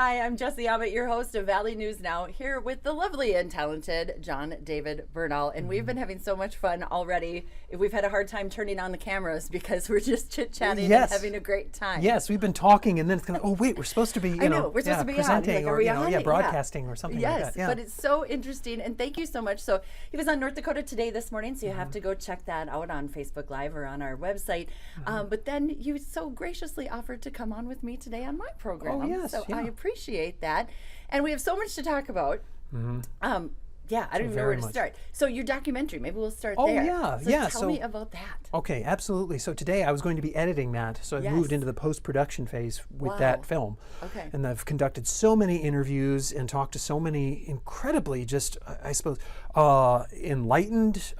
Hi, I'm Jessie Abbott, your host of Valley News Now, here with the lovely and talented John David Bernal. And we've been having so much fun already. We've had a hard time turning on the cameras because we're just chit-chatting and having a great time. Yes, we've been talking and then it's kind of, oh wait, we're supposed to be, we're supposed to be presenting on. Like, or broadcasting or something like that. Yes, but it's so interesting, and thank you so much. So he was on North Dakota Today this morning, so you have to go check that out on Facebook Live or on our website. But then you so graciously offered to come on with me today on my program. Oh, yes, so I appreciate that. And we have so much to talk about. I don't even know where to start. So your documentary, maybe we'll start there. So tell me about that. Okay, absolutely. So today I was going to be editing that, so I've moved into the post-production phase with that film. Okay. And I've conducted so many interviews and talked to so many incredibly just, I suppose, enlightened,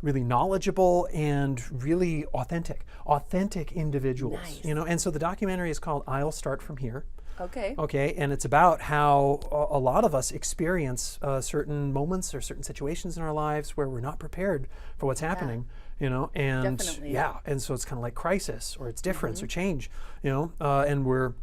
really knowledgeable, and really authentic individuals. Nice. And so the documentary is called I'll Start From Here. Okay, and it's about how a lot of us experience certain moments or certain situations in our lives where we're not prepared for what's happening, and Definitely. and so it's kind of like crisis or it's difference or change, and we're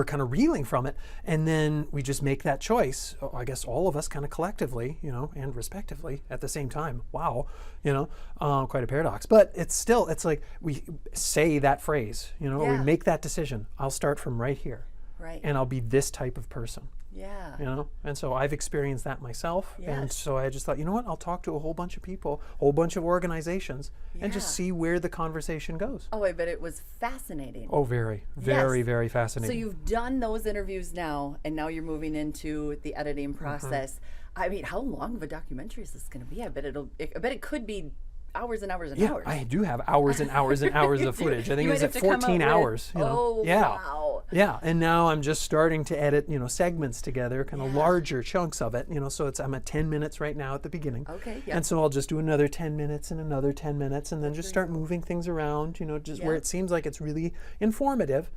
kind of reeling from it, and then we just make that choice. I guess all of us kind of collectively, and respectively at the same time. Wow, quite a paradox. But it's like we say that phrase, we make that decision. I'll start from right here. Right. And I'll be this type of person. Yeah. And so I've experienced that myself. Yes. And so I just thought, you know what, I'll talk to a whole bunch of people, a whole bunch of organizations, and just see where the conversation goes. Oh, I bet it was fascinating. Oh, very, very fascinating. So you've done those interviews now, and now you're moving into the editing process. I mean, how long of a documentary is this going to be? I bet it could be hours and hours and hours. I do have hours and hours and hours of footage. I think it's at 14 hours. Oh, wow. Yeah, and now I'm just starting to edit, segments together, kind of larger chunks of it, so I'm at 10 minutes right now at the beginning. Okay, And so I'll just do another 10 minutes and another 10 minutes and then just start moving things around, just where it seems like it's really informative,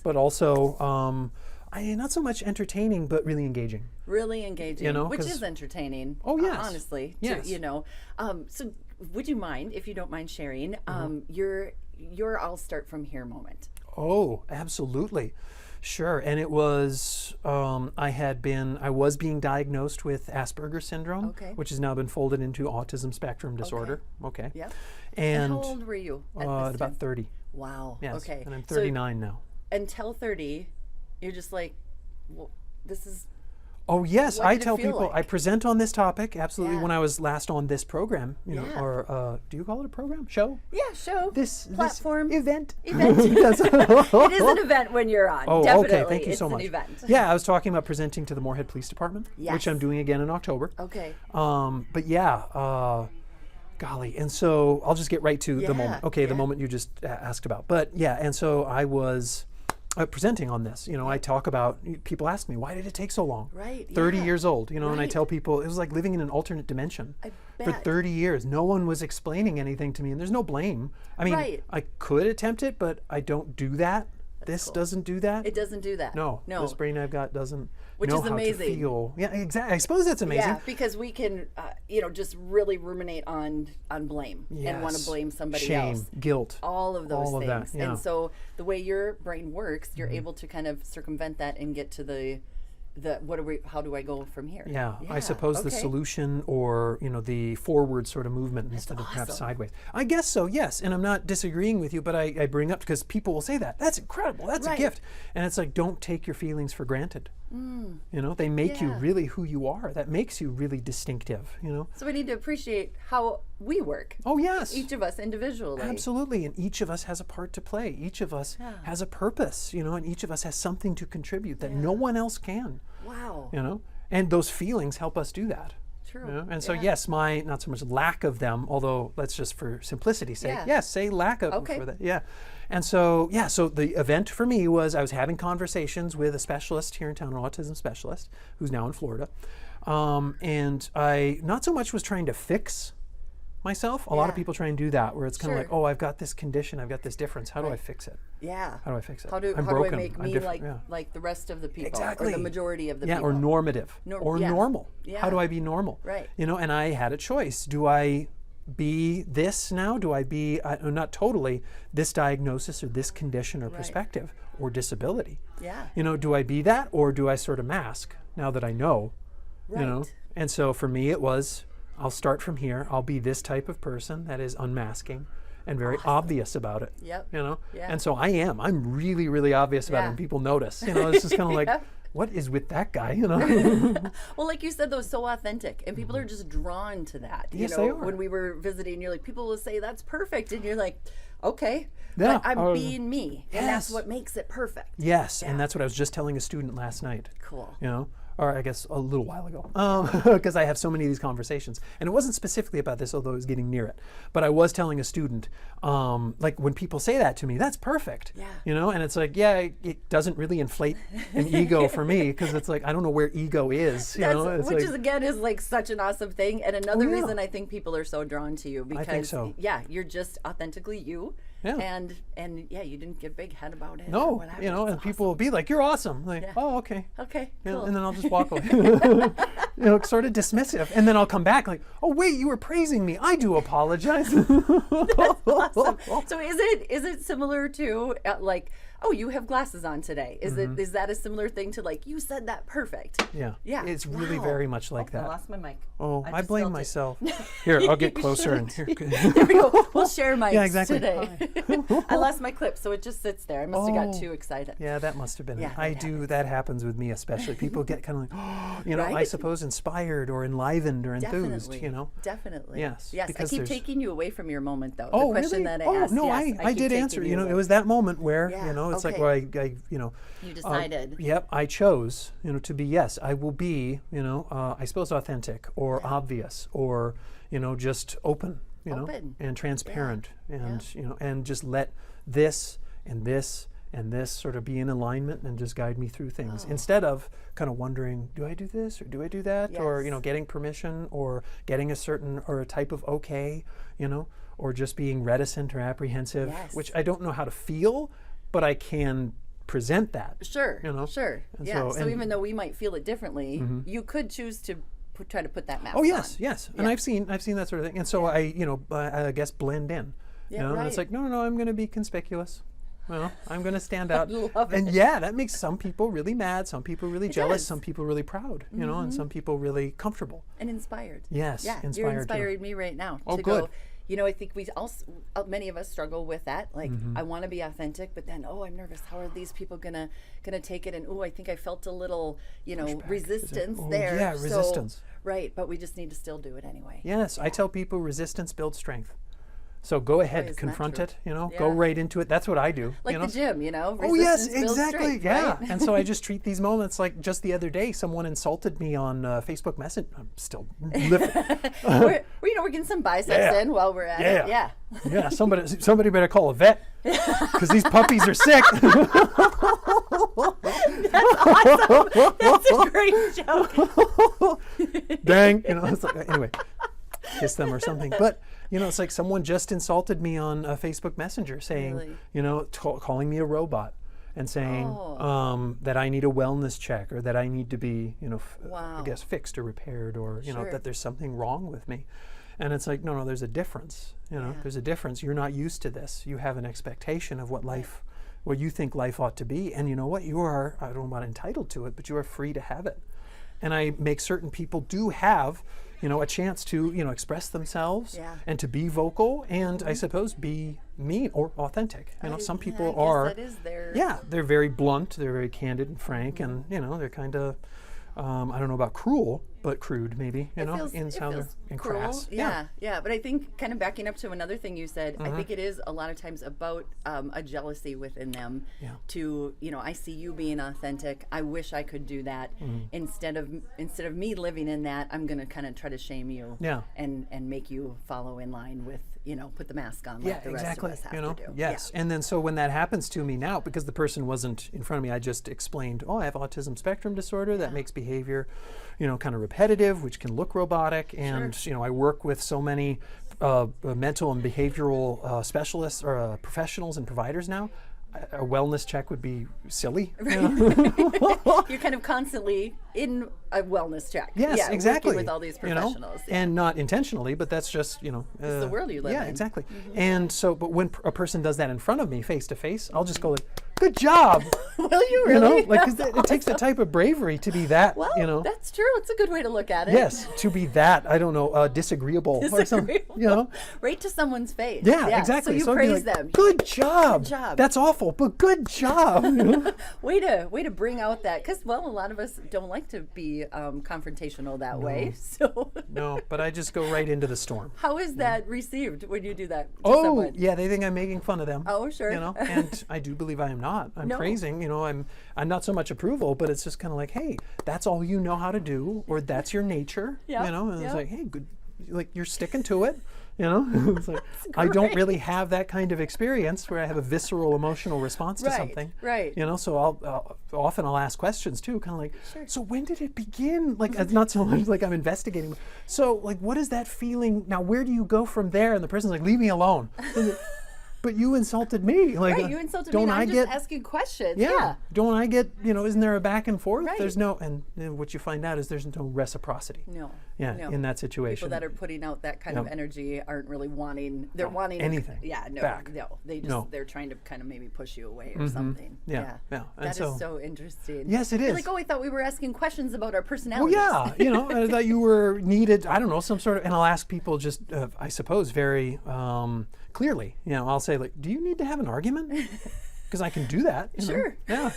but also not so much entertaining, but really engaging. Really engaging, which is entertaining. Oh, yes. Honestly, yes. So would you mind, if you don't mind sharing, your I'll Start From Here moment? Oh, absolutely. Sure. And it was, I was being diagnosed with Asperger's syndrome, which has now been folded into autism spectrum disorder. Okay. Yep. And how old were you at this about time? 30. Wow. Yes. Okay. And I'm 39 now. Until 30, you're just like, well, this is... Oh yes, what I did it tell feel people, like? I present on this topic, absolutely, Yeah. when I was last on this program, or do you call it a program? Show? Yeah, show. This platform. event. Event. Yes. It is an event when you're on. Oh, Definitely. okay, thank you so much. It's an event. Yeah, I was talking about presenting to the Moorhead Police Department, Yes. which I'm doing again in October. Okay. But yeah, golly, and so I'll just get right to the moment. Okay, the moment you just asked about. But yeah, and so I was presenting on this. I talk about, people ask me, why did it take so long? Right. 30 years old, and I Right. tell people it was like living in an alternate dimension. I For bet. 30 years, no one was explaining anything to me, and there's no blame. I mean, Right. I could attempt it, but I don't do that. This cool. doesn't do that. It doesn't do that. No, No. this brain I've got doesn't Which know is how amazing. to feel. Yeah, exactly. I suppose that's amazing. Yeah, because we can, just really ruminate on blame and want to Yes. blame somebody Shame, else. guilt. All of those All of things. that, yeah. And so the way your brain works, you're able to kind of circumvent that and get to the how do I go from here? Yeah, I suppose the okay. solution, or the forward sort of movement instead of perhaps awesome. sideways. I guess so, yes. And I'm not disagreeing with you, but I bring up because people will say that's incredible, that's a Right. gift. And it's like, don't take your feelings for granted. They make you Yeah. really who you are. That makes you really distinctive, So we need to appreciate how we work. Oh, yes. Each of us individually. Absolutely, and each of us has a part to play. Each of us has a purpose, and each of us has something to contribute that no one else can. Wow. And those feelings help us do that. True. And so yes, my not so much lack of them, although let's just for simplicity's sake, Yeah. say lack of Okay. for that. Yeah. And so so the event for me was I was having conversations with a specialist here in town, an autism specialist, who's now in Florida. And I not so much was trying to fix myself. A lot of people try and do that, where it's kind of like, oh, I've got this condition, I've got this difference. How do I fix it? Yeah. How do I fix it? How do I'm I broken. make I'm me different. like the rest of the people, Exactly. or the majority of the Yeah, people? or normative, or yeah. normal. Yeah. How do I be normal? Right. And I had a choice. Do I be this now? Do I be, not totally, this diagnosis or this condition or perspective or disability? Yeah. You know, do I be that, or do I sort of mask now that I know? Right. You know? And so for me it was, I'll start from here. I'll be this type of person that is unmasking and very obvious about it. Yep. You know? Yeah. And so I'm really, really obvious about it, and people notice. You know, it's just kind of like, what is with that guy, you know? Well, like you said, though, so authentic, and people are just drawn to that. Yes, you they know, are. when we were visiting, you're like, people will say that's perfect, and you're like, okay, Yeah, but I'm being me, and that's yes. what makes it perfect. Yes, and that's what I was just telling a student last night. Cool. You know, or I guess a little while ago, because I have so many of these conversations. And it wasn't specifically about this, although I was getting near it. But I was telling a student, like when people say that to me, that's perfect. Yeah. You know, and it's like, yeah, it doesn't really inflate an ego for me, because it's like, I don't know where ego is. You know, it's Which like, is, again, is like such an awesome thing. And another yeah. reason I think people are so drawn to you, because, think so. yeah, you're just authentically you. Yeah. And yeah, you didn't get big head about it. or no, whatever. you know, It's and people will be like, you're awesome. Like, Yeah. oh, okay. Okay, You know, cool. and then I'll just walk away. You know, sort of dismissive. And then I'll come back like, oh, wait, you were praising me. I do apologize. Awesome. So is it similar to like, oh, you have glasses on today? Is that a similar thing to like, you said that perfect? Yeah. Yeah. It's really Wow. very much like I that. lost my mic. Oh, I just blame felt it. myself. Here, I'll get closer and here. There we go. We'll share mics Yeah, exactly. today. I lost my clip, so it just sits there. I must have got Oh. too excited. Yeah, that must have been Yeah, it. That happens with me especially. People get kind of like, oh, you know, I Right? suppose inspired or enlivened or enthused, Definitely. you know. Definitely. Yes, Yes. I because keep there's- taking you away from your moment, though. Oh, the question really? that I Oh, asked. no, yes, I keep did taking answer. You know, away. it was that moment where, Yeah, you know, it's like okay. where I you know, You decided. yep, I chose, you know, to be, yes, I will be, you know, I suppose authentic or obvious or, you know, just open, you know, Open. and transparent and, you know, and just let this and this and this sort of be in alignment and just guide me through things instead of kind of wondering, do I do this or do I do that? Or, you know, Yes. getting permission or getting a certain or a type of okay, you know, or just being reticent or apprehensive, Yes. which I don't know how to feel, but I can present that. Sure. You know? Sure. And Yeah. so- So, and- even though we might feel it differently, you could choose to try to put that mask Oh yes, on. yes, and I've seen that sort of thing, and so I, you know, I guess blend in. Yeah, you know, and it's right. like, no, I'm going to be conspicuous. Well, I'm going to stand out. love And it. yeah, that makes some people really mad, some people really jealous, does. some people really proud, you know, and some people really comfortable. And inspired. Yes, Yeah. You're inspired too. inspiring me right now Oh, to good. go. You know, I think we also, many of us struggle with that. Like, Mm-hmm. I want to be authentic, but then, oh, I'm nervous. How are these people gonna take it? And oh, I think I felt a little, you know, resistance Oh, there. yeah, So- resistance. right, but we just need to still do it anyway. Yes, I tell people resistance builds strength. So go ahead, isn't that confront true? it, you know, go Yeah. right into it. That's what I do. Like you know? the gym, you know. Oh yes, resistance builds exactly. strength, Yeah, right? and so I just treat these moments like just the other day, someone insulted me on Facebook Messenger. I'm still living. we're getting some biceps Yeah. in while we're at Yeah. it. Yeah. Yeah, somebody better call a vet because these puppies are sick. That's a great joke. Dang, you know. It's like, anyway, kiss them or something. But you know, it's like someone just insulted me on Facebook Messenger, saying, Really? you know, calling me a robot. And saying Oh. that I need a wellness check or that I need to be, you know, I Wow. guess fixed or repaired or, you know, Sure. that there's something wrong with me. And it's like, no, there's a difference. You know, Yeah. there's a difference. You're not used to this. You have an expectation of what life, what you think life ought to be. And you know what? You are, I don't know about entitled to it, but you are free to have it. And I make certain people do have, you know, a chance to, you know, express themselves Yeah. and to be vocal and I suppose be mean or authentic. You know, some I people guess are, that is their yeah, they're very blunt, they're very candid and frank, and you know, they're kind of, I don't know about cruel, but crude maybe, you know, in how they're in cruel. crass. Yeah. But I think kind of backing up to another thing you said, Mm-hmm. I think it is a lot of times about a jealousy within them. Yeah. To, you know, I see you being authentic. I wish I could do that. Mm-hmm. Instead of me living in that, I'm gonna kind of try to shame you. Yeah. And make you follow in line with, you know, put the mask on Yeah, like the rest exactly. of us have You know, to do. yes. And then so when that happens to me now, because the person wasn't in front of me, I just explained, oh, I have autism spectrum disorder that makes behavior, you know, kind of repetitive, which can look robotic. And you know, I work with so many mental and behavioral specialists or professionals and providers now. a wellness check would be silly. You know? You're kind of constantly in a wellness check. Yes, yeah, exactly. working with all these professionals. You know? And not intentionally, but that's just, you know. It's the world you live in. Yeah, exactly. And so, but when a person does that in front of me, face to face, I'll just go like, good job. Will you really? You know, like, 'cause it takes a type of bravery to be that, Well, you know. that's true. It's a good way to look at it. Yes, to be that, I don't know, disagreeable or something, you know. Right to someone's face. Yeah, exactly. So you I'd be praise like, them. Good job. Good job. That's awful, but good job. You know? Way to bring out that, because, well, a lot of us don't like to be confrontational that way. So No, but I just go right into the storm. how is that received when you do that to Oh, someone? yeah, they think I'm making fun of them. Oh, sure. You know, and I do believe I am not. I'm No. praising, you know, I'm not so much approval, but it's just kind of like, hey, that's all you know how to do, or that's your nature, Yeah, you know, and yeah. it's like, hey, good, like you're sticking to it, you know. It's like, I don't really have that kind of experience where I have a visceral emotional response to Right, something, right. you know. So I'll ask questions too, kind of like, so when did it begin? Like, not so much like I'm investigating. So like, what is that feeling now? Where do you go from there? And the person's like, leave me alone. But you insulted me. Like, Right, you insulted me. don't And I I'm get just asking questions. yeah. Don't I get, you know, isn't there a back and forth? Right. There's no, and what you find out is there's no reciprocity. No. Yeah, no. in that situation. People that are putting out that kind of No. energy aren't really wanting. They're wanting anything Yeah, no, back. no. They just No. they're trying to kind of maybe push you away or something. Yeah, yeah. And That is so- so interesting. Yes, it You're is. like, oh, I thought we were asking questions about our Well, personalities. yeah, you know, I thought you were needed, I don't know, some sort of, and I'll ask people just, I suppose, very clearly, you know, I'll say like, do you need to have an argument? Because I can do that. You know? Sure. Yeah.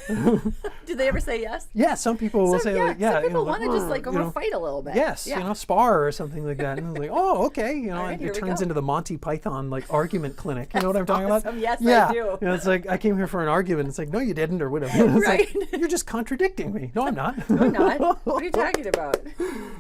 Do they ever say yes? Yeah, some people will say like, yeah. Some people you know, want to just like you over know, fight a little bit. Yes, Yeah. you know, spar or something like that. And I'm like, oh, okay, you know, All right, and here it we turns go. into the Monty Python like argument clinic. You know what I'm talking awesome. about? Yes, I yeah. do. You know, it's like I came here for an argument. It's like, no, you didn't, or whatever. It's Right. like, you're just contradicting me. No, I'm not. I'm not. What are you talking about?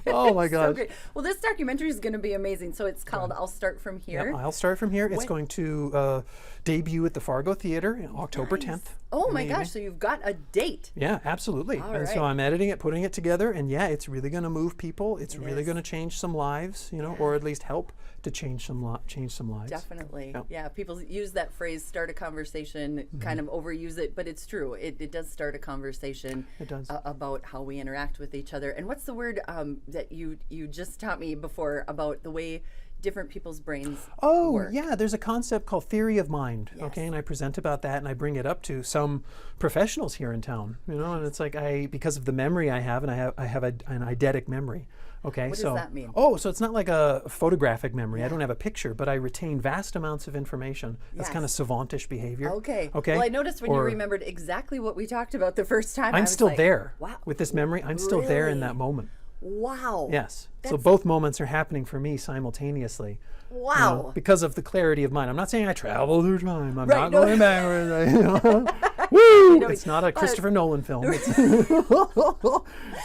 Oh my So gosh. great. Well, this documentary is going to be amazing. So it's called "I'll Start From Here." I'll start from here. It's When- going to debut at the Fargo Theater in October 10th. Oh in my the gosh! evening. So you've got a date. Yeah, absolutely. All And so right. I'm editing it, putting it together, and yeah, it's really going to move people. It's really is. going to change some lives, you know, or at least help to change some lives. Definitely. Yep. Yeah, people use that phrase, start a conversation, kind of overuse it, but it's true. It does start a conversation It does. About how we interact with each other. And what's the word that you just taught me before about the way different people's brains work? Yeah, there's a concept called theory of mind. Yes. Okay, and I present about that, and I bring it up to some professionals here in town. You know, and it's like because of the memory I have, and I have an eidetic memory. Okay, What so does that mean? Oh, so it's not like a photographic memory. I don't have a picture, but I retain vast amounts of information. That's kind of Yes. savantish behavior. Okay. Okay. Well, I noticed when you Or remembered exactly what we talked about the first time. I I'm was still like, there Wow. with this memory. I'm still there in Really? that moment. Wow. Yes. So That's- both moments are happening for me simultaneously. you know, Wow. because of the clarity of mind. I'm not saying I travel through time. I'm Right, not no. going backwards. You know? Woo! know, It's not a but- Christopher Nolan film. It's,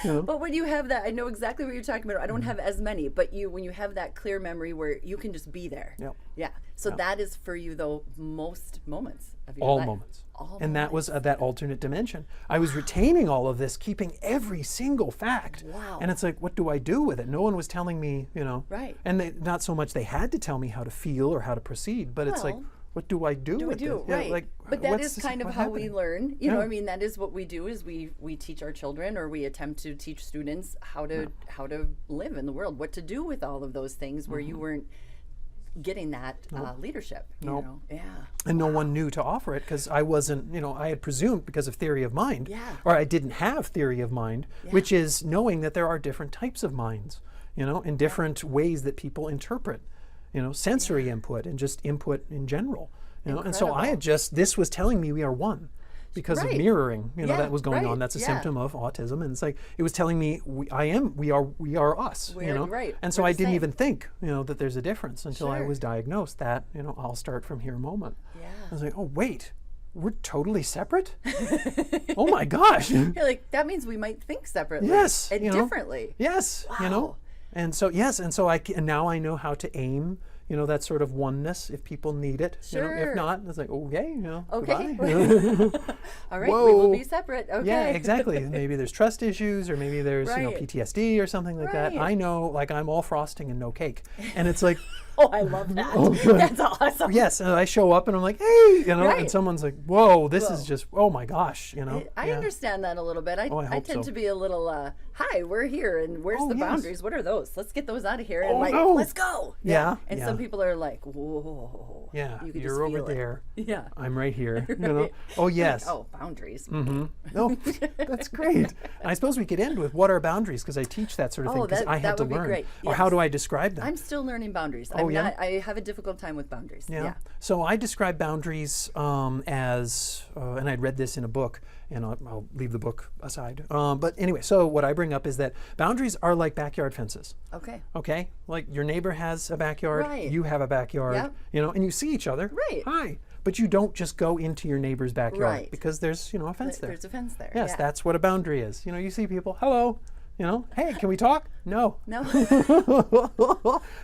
But when you have that, I know exactly what you're talking about. I don't have as many, but when you have that clear memory where you can just be there. Yep. Yeah. So that is for you though most moments of your all life. moments. All And that was that alternate dimension. I was retaining all of this, keeping every single fact. Wow. And it's like, what do I do with it? No one was telling me, you know. Right. And not so much they had to tell me how to feel or how to proceed, but it's like, Well, what do I do with do this? Yeah, right. like, But that what's is this- kind of what's how we happening? learn. You know, Yeah. I mean, that is what we do is we teach our children, or we attempt to teach students how to live in the world, what to do with all of those things where you weren't getting that leadership. You Nope. know? Yeah. And no one knew to offer it because I wasn't, you know, I had presumed because of theory of mind, Yeah. or I didn't have theory of mind, which is knowing that there are different types of minds, you know, and different ways that people interpret, you know, sensory input and just input in general, you know. And so I had this was telling me we are one. Because of Right. mirroring, you know, Yeah, that was going right, on. That's a yeah. symptom of autism, and it's like it was telling me we are us, you We're- know. right, And so we're I the didn't same. even think, you know, that there's a difference until I Sure. was diagnosed that, you know, I'll start from here moment. Yeah. I was like, oh wait, we're totally separate. Oh my gosh. You're like, that means we might think separately. Yes, And you know. differently. Yes, you know. Wow. And so yes, and so and now I know how to aim, you know, that sort of oneness if people need it. You know, Sure. if not, it's like, okay, you know, Okay. goodbye. All right, we will Whoa. be separate. Okay. Yeah, exactly. Maybe there's trust issues, or maybe there's you know Right. PTSD or something like that. Right. I know, like I'm all frosting and no cake, and it's like, Oh, I love that. That's awesome. Yes, and I show up and I'm like, hey, Right. and someone's like, whoa, this is just, oh my gosh, I understand that a little bit. I hope tend so. to be a little, hi, we're here, and where's the yes. boundaries? What are those? Let's get those out of here, and Oh, like, no. let's go. Yeah, And yeah. some people are like, whoa. Yeah, You can you're just over feel it. there. Yeah. I'm right here. Right. Oh yes. Oh, boundaries. No, that's great. And I suppose we could end with what are boundaries, because I teach that sort of thing, because I had that to would be learn. great. Or how Yes. do I describe them? I'm still learning boundaries. yeah? I have a difficult time with boundaries. Yeah. So I describe boundaries as, and I'd read this in a book, and I'll leave the book aside. But anyway, so what I bring up is that boundaries are like backyard fences. Okay. Okay, like your neighbor has a backyard, Right. you have a backyard, Yep. and you see each other. Right. Hi. But you don't just go into your neighbor's backyard, Right. because there's, a fence there. There's a fence there. Yes, yeah. that's what a boundary is. You see people, hello, hey, can we talk? No. No.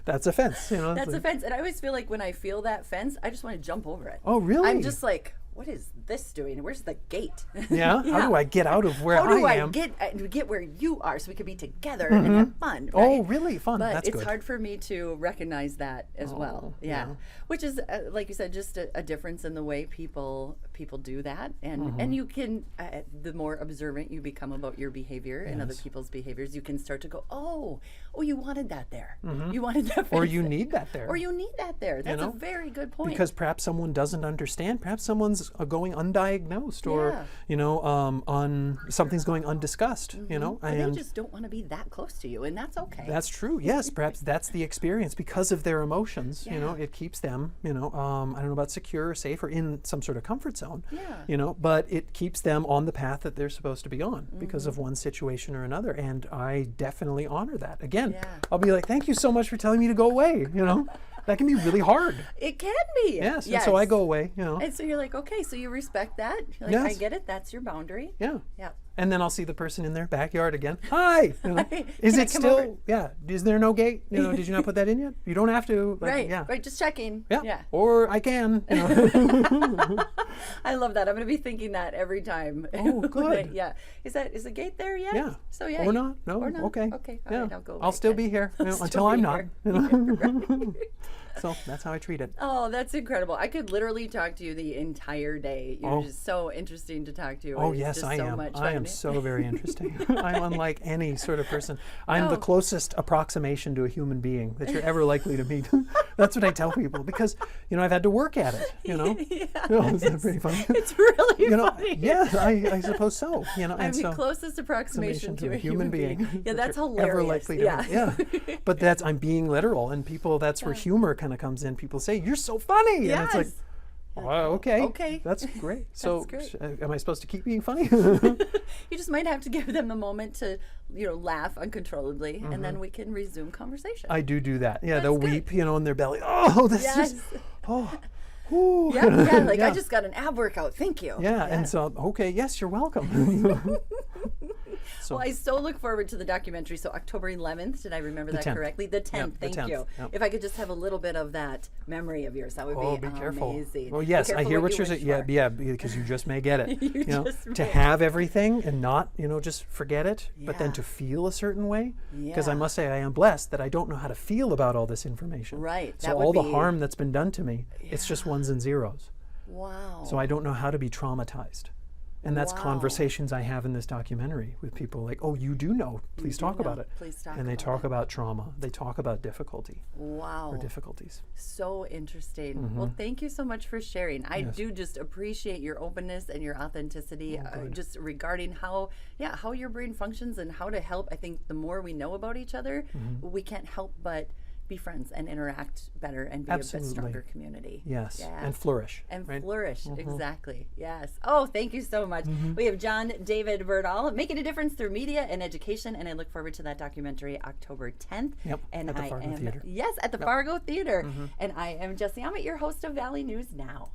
That's a fence. That's a fence. And I always feel like when I feel that fence, I just want to jump over it. Oh, really? I'm just like, what is this doing? Where's the gate? Yeah? How do I get out of where How do I am? get where you are so we could be together and have fun? Right? Oh, really? Fun. But That's it's good. hard for me to recognize that as well. Yeah. Which is, like you said, just a difference in the way people do that. And you can, the more observant you become about your behavior and other people's behaviors, you can start to go, oh, you wanted that there. You wanted that Or fence you there. need that there. Or you need that there. That's a very good point. Because perhaps someone doesn't understand. Perhaps someone's going undiagnosed, or something's going undiscussed. or they and just don't want to be that close to you, and that's okay. that's true. Yes, perhaps that's the experience because of their emotions. It keeps them. I don't know about secure or safe or in some sort of comfort zone. Yeah. But it keeps them on the path that they're supposed to be on because of one situation or another. And I definitely honor that. Again, I'll be like, thank you so much for telling me to go away. That can be really hard. It can be. Yes. And so I go away. And so you're like, okay, so you respect that. You're like, Yes. I get it. That's your boundary. Yeah. Yeah. And then I'll see the person in their backyard again. Hi. Is Can I it come still? over? Yeah. Is there no gate? Did you not put that in yet? You don't have to. But Right. Yeah. Right. Just checking. Yeah. Yeah. Or I can. I love that. I'm going to be thinking that every time. Oh, good. Yeah. Is the gate there yet? Yeah. So yeah. Or not? No. Or not. Okay. Okay. All Yeah. right, I'll go. I'll away still then. be here I'll still until I'm be not. here. So that's how I treat it. Oh, that's incredible. I could literally talk to you the entire day. You're Oh. just so interesting to talk to. Oh It's yes, just I so am. Much I am fun. so very interesting. I'm unlike any sort of person. I'm the Oh. closest approximation to a human being that you're ever likely to meet. That's what I tell people because I've had to work at it. Isn't that pretty funny? It's really funny. Yeah, I suppose so. I'm and the so closest approximation to a human being. Yeah, that that's you're hilarious. Ever likely to meet. Yeah, but I'm being literal, and people. That's where humor kind of comes in. People say you're so funny, and it's like. Yes. Okay. Okay. That's great. So, great. am I supposed to keep being funny? You just might have to give them the moment to, laugh uncontrollably, and then we can resume conversation. I do that. Yeah, That's they'll good. weep, in their belly. Oh, this Yes. is. Oh. Ooh. Yeah, like Yeah. I just got an ab workout. Thank you. Yeah, and so okay, yes, you're welcome. So, Well, I so look forward to the documentary. So October 11th, did I remember that 10th. correctly? The 10th, Yep, the thank 10th, you. yep. If I could just have a little bit of that memory of yours, that would oh, be be careful. amazing. Well, yes, Be I careful hear what you're wish saying. for. Yeah, because you just may get it. You just to may. have everything and not, just forget it, but then Yeah. to feel a certain way. Because I Yeah. must say, I am blessed that I don't know how to feel about all this information. Right, So that would all the be- harm that's been done to me, it's just ones and zeros. Wow. So I don't know how to be traumatized. And that's Wow. conversations I have in this documentary with people like, oh, you do know. Please talk about it. Please talk And they about talk about trauma. They talk about difficulty Wow. or difficulties. So interesting. Well, thank you so much for sharing. I Yes. do just appreciate your openness and your authenticity, just regarding how your brain functions and how to help. I think the more we know about each other, we can't help but be friends and interact better and be a Absolutely. bit stronger community. Yes. Yeah. And flourish. And right? flourish, exactly. Yes. Oh, thank you so much. We have John David Bernal, making a difference through media and education, and I look forward to that documentary October 10th. Yep, And at the I Fargo am Theater. yes, at the Fargo Theater, and I am Jesse Ammett, your host of Valley News Now.